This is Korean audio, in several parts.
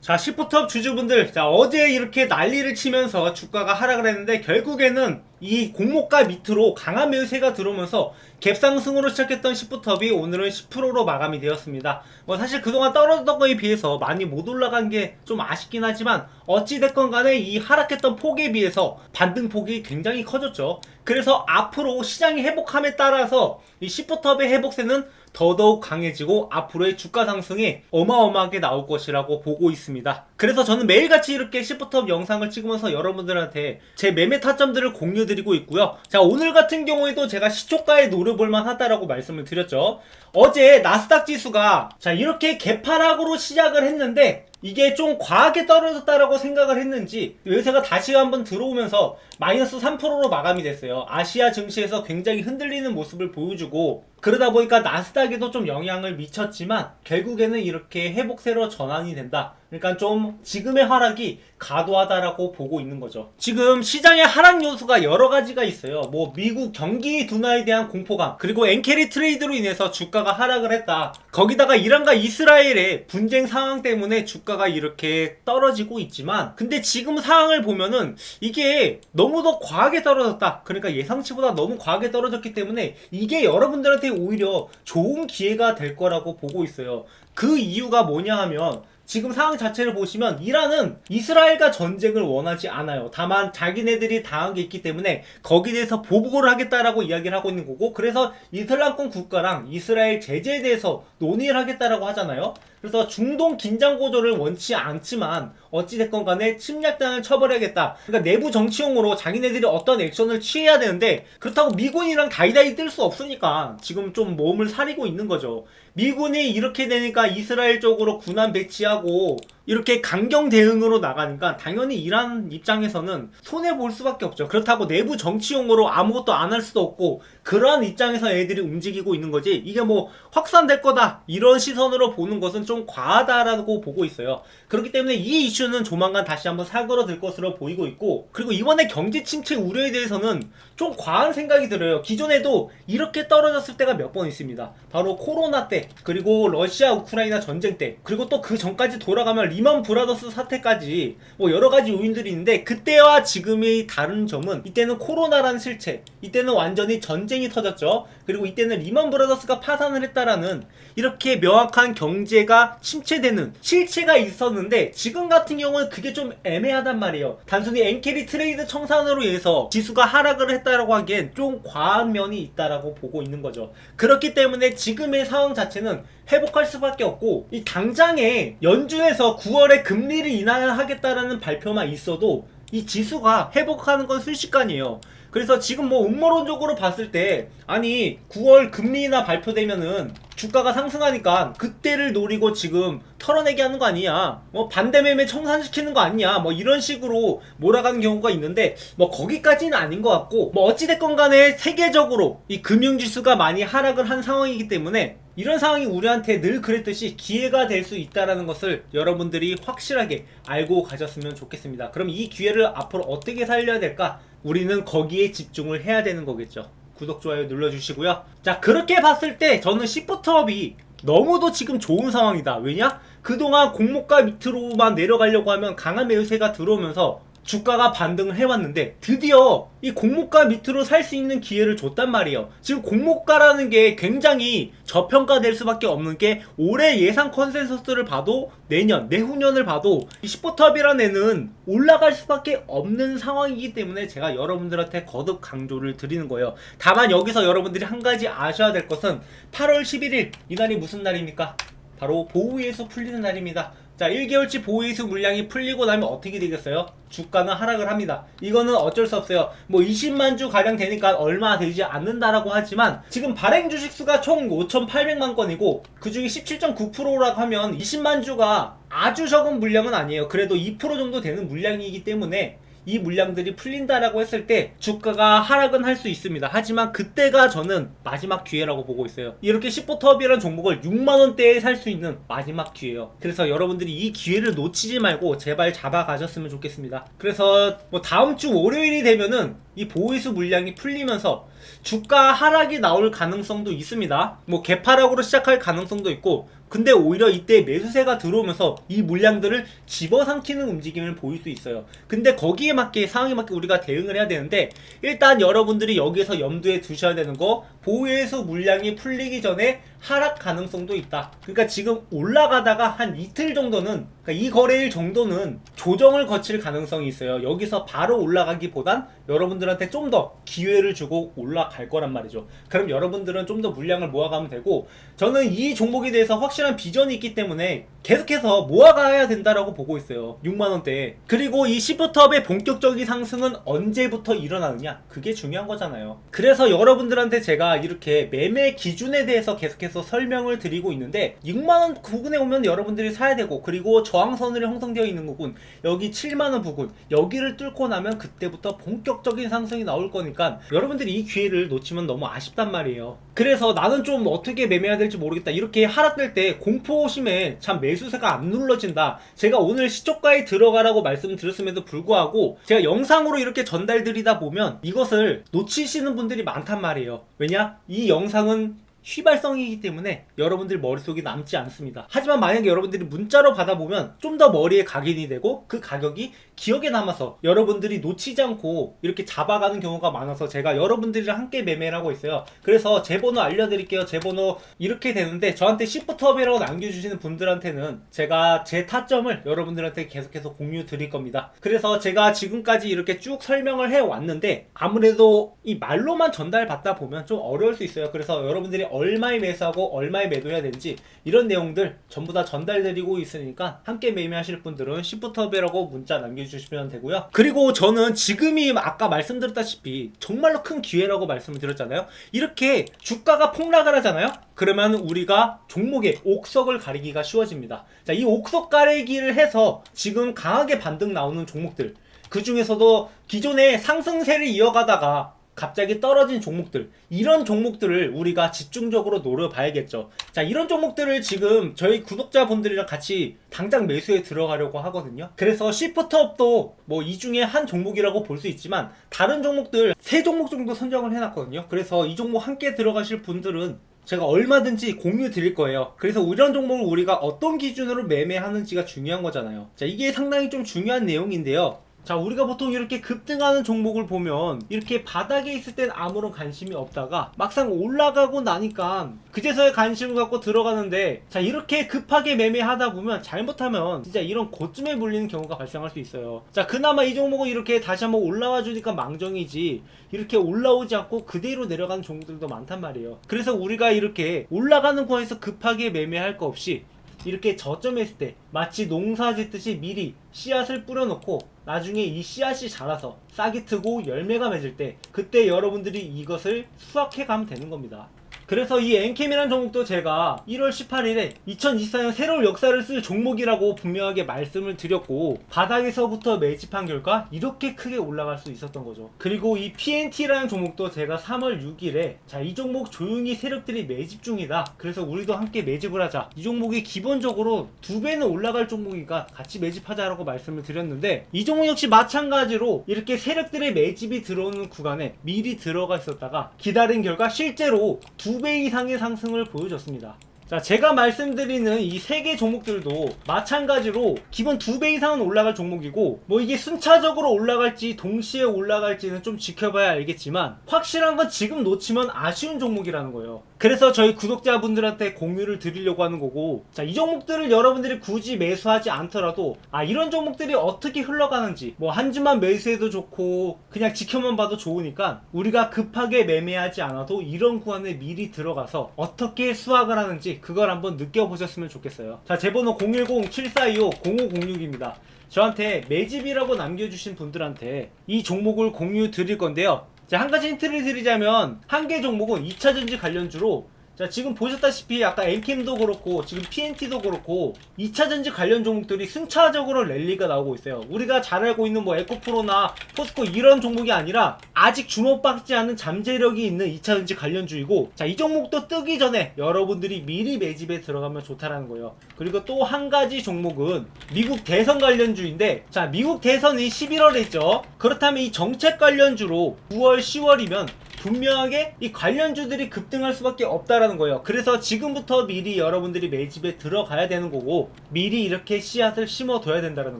자, 시프트업 주주분들, 자, 어제 이렇게 난리를 치면서 주가가 하락을 했는데 결국에는 이 공모가 밑으로 강한 매수세가 들어오면서 갭상승으로 시작했던 시프트업이 오늘은 10%로 마감이 되었습니다. 뭐 사실 그동안 떨어졌던 거에 비해서 많이 못 올라간 게 좀 아쉽긴 하지만 어찌됐건 간에 이 하락했던 폭에 비해서 반등폭이 굉장히 커졌죠. 그래서 앞으로 시장이 회복함에 따라서 이 시프트업의 회복세는 더더욱 강해지고 앞으로의 주가 상승이 어마어마하게 나올 것이라고 보고 있습니다. 그래서 저는 매일같이 이렇게 시프트업 영상을 찍으면서 여러분들한테 제 매매 타점들을 공유드리고 있고요. 자, 오늘 같은 경우에도 제가 시초가에 노려볼만 하다라고 말씀을 드렸죠. 어제 나스닥 지수가 자 이렇게 개파락으로 시작을 했는데 이게 좀 과하게 떨어졌다라고 생각을 했는지 요새가 다시 한번 들어오면서 마이너스 3%로 마감이 됐어요. 아시아 증시에서 굉장히 흔들리는 모습을 보여주고 그러다 보니까 나스닥에도 좀 영향을 미쳤지만 결국에는 이렇게 회복세로 전환이 된다. 그러니까 좀 지금의 하락이 과도하다라고 보고 있는 거죠. 지금 시장의 하락 요소가 여러 가지가 있어요. 뭐 미국 경기 둔화에 대한 공포감, 그리고 엔캐리 트레이드로 인해서 주가가 하락을 했다. 거기다가 이란과 이스라엘의 분쟁 상황 때문에 주가가 이렇게 떨어지고 있지만 근데 지금 상황을 보면은 이게 너무도 과하게 떨어졌다. 그러니까 예상치보다 너무 과하게 떨어졌기 때문에 이게 여러분들한테 오히려 좋은 기회가 될 거라고 보고 있어요. 그 이유가 뭐냐 하면 지금 상황 자체를 보시면 이란은 이스라엘과 전쟁을 원하지 않아요. 다만 자기네들이 당한 게 있기 때문에 거기에 대해서 보복을 하겠다라고 이야기를 하고 있는 거고, 그래서 이슬람권 국가랑 이스라엘 제재에 대해서 논의를 하겠다라고 하잖아요. 그래서 중동 긴장 고조를 원치 않지만 어찌됐건 간에 침략단을 처벌해야겠다. 그러니까 내부 정치용으로 자기네들이 어떤 액션을 취해야 되는데 그렇다고 미군이랑 다이다이 뜰 수 없으니까 지금 좀 몸을 사리고 있는 거죠. 미군이 이렇게 되니까 이스라엘 쪽으로 군함 배치하고 이렇게 강경 대응으로 나가니까 당연히 이란 입장에서는 손해볼 수밖에 없죠. 그렇다고 내부 정치용으로 아무것도 안 할 수도 없고 그러한 입장에서 애들이 움직이고 있는 거지 이게 뭐 확산될 거다 이런 시선으로 보는 것은 좀 과하다라고 보고 있어요. 그렇기 때문에 이 이슈는 조만간 다시 한번 사그러들 것으로 보이고 있고, 그리고 이번에 경제 침체 우려에 대해서는 좀 과한 생각이 들어요. 기존에도 이렇게 떨어졌을 때가 몇 번 있습니다. 바로 코로나 때, 그리고 러시아 우크라이나 전쟁 때, 그리고 또 그 전까지 돌아가면 리먼 브라더스 사태까지 뭐 여러 가지 요인들이 있는데 그때와 지금의 다른 점은 이때는 코로나라는 실체, 이때는 완전히 전쟁이 터졌죠. 그리고 이때는 리먼 브라더스가 파산을 했다라는 이렇게 명확한 경제가 침체되는 실체가 있었는데 지금 같은 경우는 그게 좀 애매하단 말이에요. 단순히 엔캐리 트레이드 청산으로 인해서 지수가 하락을 했다라고 하기엔 좀 과한 면이 있다라고 보고 있는 거죠. 그렇기 때문에 지금의 상황 자체는 회복할 수밖에 없고, 이 당장에 연준에서 9월에 금리를 인하하겠다라는 발표만 있어도 이 지수가 회복하는 건 순식간이에요. 그래서 지금 뭐 음모론적으로 봤을 때 아니 9월 금리 인하 발표되면은 주가가 상승하니까 그때를 노리고 지금 털어내게 하는 거 아니냐, 뭐 반대매매 청산시키는 거 아니냐, 뭐 이런 식으로 몰아가는 경우가 있는데 뭐 거기까지는 아닌 것 같고, 뭐 어찌됐건 간에 세계적으로 이 금융지수가 많이 하락을 한 상황이기 때문에 이런 상황이 우리한테 늘 그랬듯이 기회가 될 수 있다는 것을 여러분들이 확실하게 알고 가셨으면 좋겠습니다. 그럼 이 기회를 앞으로 어떻게 살려야 될까? 우리는 거기에 집중을 해야 되는 거겠죠. 구독, 좋아요 눌러주시고요. 자, 그렇게 봤을 때 저는 시프트업이 너무도 지금 좋은 상황이다. 왜냐? 그동안 공모가 밑으로만 내려가려고 하면 강한 매수세가 들어오면서 주가가 반등을 해왔는데 드디어 이 공모가 밑으로 살 수 있는 기회를 줬단 말이에요. 지금 공모가라는 게 굉장히 저평가될 수밖에 없는 게 올해 예상 컨센서스를 봐도 내년, 내후년을 봐도 이 시프트업이라는 애는 올라갈 수밖에 없는 상황이기 때문에 제가 여러분들한테 거듭 강조를 드리는 거예요. 다만 여기서 여러분들이 한 가지 아셔야 될 것은 8월 11일 이날이 무슨 날입니까? 바로 보호예수 풀리는 날입니다. 자, 1개월치 보호예수 물량이 풀리고 나면 어떻게 되겠어요? 주가는 하락을 합니다. 이거는 어쩔 수 없어요. 뭐 20만 주 가량 되니까 얼마 되지 않는다라고 하지만 지금 발행 주식 수가 총 5,800만 건이고 그중에 17.9%라고 하면 20만 주가 아주 적은 물량은 아니에요. 그래도 2% 정도 되는 물량이기 때문에 이 물량들이 풀린다라고 했을 때 주가가 하락은 할 수 있습니다. 하지만 그때가 저는 마지막 기회라고 보고 있어요. 이렇게 시프트업이라는 종목을 6만원대에 살 수 있는 마지막 기회예요. 그래서 여러분들이 이 기회를 놓치지 말고 제발 잡아가셨으면 좋겠습니다. 그래서 뭐 다음 주 월요일이 되면은 이 보호예수 물량이 풀리면서 주가 하락이 나올 가능성도 있습니다. 뭐 개파락으로 시작할 가능성도 있고 근데 오히려 이때 매수세가 들어오면서 이 물량들을 집어삼키는 움직임을 보일 수 있어요. 근데 거기에 맞게 상황에 맞게 우리가 대응을 해야 되는데, 일단 여러분들이 여기서 염두에 두셔야 되는 거, 보유해서 물량이 풀리기 전에 하락 가능성도 있다. 그러니까 지금 올라가다가 한 이틀 정도는, 그러니까 이 거래일 정도는 조정을 거칠 가능성이 있어요. 여기서 바로 올라가기보단 여러분들한테 좀 더 기회를 주고 올라갈 거란 말이죠. 그럼 여러분들은 좀 더 물량을 모아가면 되고, 저는 이 종목에 대해서 확실한 비전이 있기 때문에 계속해서 모아가야 된다라고 보고 있어요. 6만원대. 그리고 이 시프트업의 본격적인 상승은 언제부터 일어나느냐, 그게 중요한 거잖아요. 그래서 여러분들한테 제가 이렇게 매매 기준에 대해서 계속해서 설명을 드리고 있는데, 6만원 부근에 오면 여러분들이 사야 되고, 그리고 저항선으로 형성되어 있는 부분, 여기 7만원 부근, 여기를 뚫고 나면 그때부터 본격적인 상승이 나올 거니까 여러분들이 이 기회를 놓치면 너무 아쉽단 말이에요. 그래서 나는 좀 어떻게 매매해야 될지 모르겠다, 이렇게 하락될 때 공포심에 참 매수세가 안 눌러진다, 제가 오늘 시초가에 들어가라고 말씀드렸음에도 불구하고 제가 영상으로 이렇게 전달드리다 보면 이것을 놓치시는 분들이 많단 말이에요. 왜냐? 이 영상은 휘발성이기 때문에 여러분들 머릿속에 남지 않습니다. 하지만 만약에 여러분들이 문자로 받아보면 좀 더 머리에 각인이 되고 그 가격이 기억에 남아서 여러분들이 놓치지 않고 이렇게 잡아가는 경우가 많아서 제가 여러분들이랑 함께 매매를 하고 있어요. 그래서 제 번호 알려드릴게요. 제 번호 이렇게 되는데, 저한테 시프트업이라고 남겨주시는 분들한테는 제가 제 타점을 여러분들한테 계속해서 공유 드릴 겁니다. 그래서 제가 지금까지 이렇게 쭉 설명을 해왔는데, 아무래도 이 말로만 전달받다 보면 좀 어려울 수 있어요. 그래서 여러분들이 얼마에 매수하고 얼마에 매도해야 되는지 이런 내용들 전부 다 전달드리고 있으니까 함께 매매하실 분들은 시프트업이라고 문자 남겨주시면 되고요. 그리고 저는 지금이 아까 말씀드렸다시피 정말로 큰 기회라고 말씀을 드렸잖아요. 이렇게 주가가 폭락을 하잖아요. 그러면 우리가 종목의 옥석을 가리기가 쉬워집니다. 자, 이 옥석 가리기를 해서 지금 강하게 반등 나오는 종목들, 그 중에서도 기존의 상승세를 이어가다가 갑자기 떨어진 종목들, 이런 종목들을 우리가 집중적으로 노려봐야겠죠. 자, 이런 종목들을 지금 저희 구독자분들이랑 같이 당장 매수에 들어가려고 하거든요. 그래서 시프트업도 뭐 이 중에 한 종목이라고 볼 수 있지만 다른 종목들 3종목 정도 선정을 해놨거든요. 그래서 이 종목 함께 들어가실 분들은 제가 얼마든지 공유 드릴 거예요. 그래서 이런 종목을 우리가 어떤 기준으로 매매하는지가 중요한 거잖아요. 자, 이게 상당히 좀 중요한 내용인데요. 자, 우리가 보통 이렇게 급등하는 종목을 보면 이렇게 바닥에 있을 땐 아무런 관심이 없다가 막상 올라가고 나니까 그제서야 관심을 갖고 들어가는데, 자, 이렇게 급하게 매매하다 보면 잘못하면 진짜 이런 고점에 물리는 경우가 발생할 수 있어요. 자, 그나마 이 종목은 이렇게 다시 한번 올라와 주니까 망정이지, 이렇게 올라오지 않고 그대로 내려가는 종목들도 많단 말이에요. 그래서 우리가 이렇게 올라가는 구간에서 급하게 매매할 거 없이 이렇게 저점에 있을 때 마치 농사 짓듯이 미리 씨앗을 뿌려놓고 나중에 이 씨앗이 자라서 싹이 트고 열매가 맺을 때 그때 여러분들이 이것을 수확해 가면 되는 겁니다. 그래서 이 엔캠이라는 종목도 제가 1월 18일에 2024년 새로운 역사를 쓸 종목이라고 분명하게 말씀을 드렸고, 바닥에서부터 매집한 결과 이렇게 크게 올라갈 수 있었던 거죠. 그리고 이 PNT라는 종목도 제가 3월 6일에 자, 이 종목 조용히 세력들이 매집 중이다, 그래서 우리도 함께 매집을 하자, 이 종목이 기본적으로 2배는 올라갈 종목이니까 같이 매집하자라고 말씀을 드렸는데, 이 종목 역시 마찬가지로 이렇게 세력들의 매집이 들어오는 구간에 미리 들어가 있었다가 기다린 결과 실제로 2배 이상의 상승을 보여줬습니다. 자, 제가 말씀드리는 이 3개 종목들도 마찬가지로 기본 2배 이상은 올라갈 종목이고, 뭐 이게 순차적으로 올라갈지 동시에 올라갈지는 좀 지켜봐야 알겠지만 확실한 건 지금 놓치면 아쉬운 종목이라는 거예요. 그래서 저희 구독자분들한테 공유를 드리려고 하는 거고, 자, 이 종목들을 여러분들이 굳이 매수하지 않더라도 이런 종목들이 어떻게 흘러가는지 뭐 한 주만 매수해도 좋고 그냥 지켜만 봐도 좋으니까 우리가 급하게 매매하지 않아도 이런 구간에 미리 들어가서 어떻게 수확을 하는지 그걸 한번 느껴보셨으면 좋겠어요. 자, 제 번호 010-7425-0506입니다. 저한테 매집이라고 남겨주신 분들한테 이 종목을 공유 드릴 건데요. 자, 한 가지 힌트를 드리자면 한 개 종목은 2차전지 관련주로, 자, 지금 보셨다시피 아까 엔캠도 그렇고 지금 PNT도 그렇고 2차전지 관련 종목들이 순차적으로 랠리가 나오고 있어요. 우리가 잘 알고 있는 뭐 에코프로나 포스코 이런 종목이 아니라 아직 주목받지 않는 잠재력이 있는 2차전지 관련주이고, 자, 이 종목도 뜨기 전에 여러분들이 미리 매집에 들어가면 좋다라는 거예요. 그리고 또 한 가지 종목은 미국 대선 관련주인데, 자, 미국 대선이 11월에 있죠. 그렇다면 이 정책 관련주로 9월 10월이면 분명하게 이 관련주들이 급등할 수밖에 없다라는 거예요. 그래서 지금부터 미리 여러분들이 매집에 들어가야 되는 거고, 미리 이렇게 씨앗을 심어둬야 된다는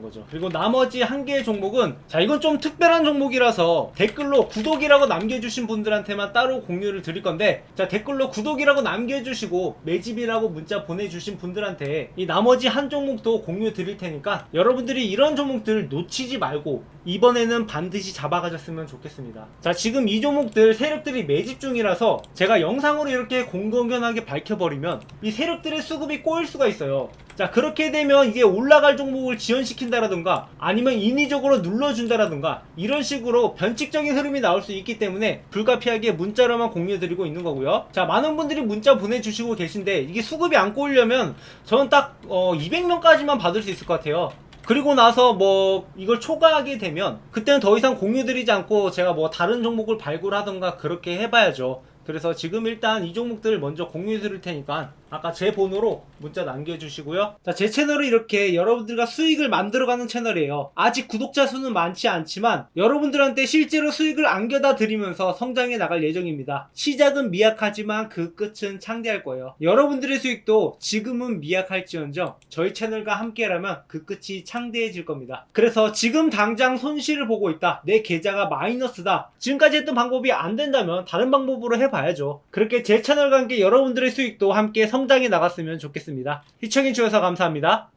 거죠. 그리고 나머지 한 개의 종목은, 자, 이건 좀 특별한 종목이라서 댓글로 구독이라고 남겨주신 분들한테만 따로 공유를 드릴 건데, 자, 댓글로 구독이라고 남겨주시고 매집이라고 문자 보내주신 분들한테 이 나머지 한 종목도 공유 드릴 테니까 여러분들이 이런 종목들 놓치지 말고 이번에는 반드시 잡아가셨으면 좋겠습니다. 자, 지금 이 종목들 세력들이 매집 중이라서 제가 영상으로 이렇게 공공연하게 밝혀버리면 이 세력들의 수급이 꼬일 수가 있어요. 자, 그렇게 되면 이게 올라갈 종목을 지연시킨다라든가 아니면 인위적으로 눌러준다라든가 이런 식으로 변칙적인 흐름이 나올 수 있기 때문에 불가피하게 문자로만 공유드리고 있는 거고요. 자, 많은 분들이 문자 보내주시고 계신데 이게 수급이 안 꼬이려면 저는 딱 200명까지만 받을 수 있을 것 같아요. 그리고 나서 뭐 이걸 초과하게 되면 그때는 더 이상 공유드리지 않고 제가 뭐 다른 종목을 발굴하던가 그렇게 해봐야죠. 그래서 지금 일단 이 종목들을 먼저 공유해 드릴 테니까 아까 제 번호로 문자 남겨주시고요. 자, 제 채널은 이렇게 여러분들과 수익을 만들어가는 채널이에요. 아직 구독자 수는 많지 않지만 여러분들한테 실제로 수익을 안겨다 드리면서 성장해 나갈 예정입니다. 시작은 미약하지만 그 끝은 창대할 거예요. 여러분들의 수익도 지금은 미약할지언정 저희 채널과 함께라면 그 끝이 창대해질 겁니다. 그래서 지금 당장 손실을 보고 있다, 내 계좌가 마이너스다, 지금까지 했던 방법이 안 된다면 다른 방법으로 해봐야죠. 그렇게 제 채널과 함께 여러분들의 수익도 함께 성장해 나갔으면 좋겠습니다. 시청해주셔서 감사합니다.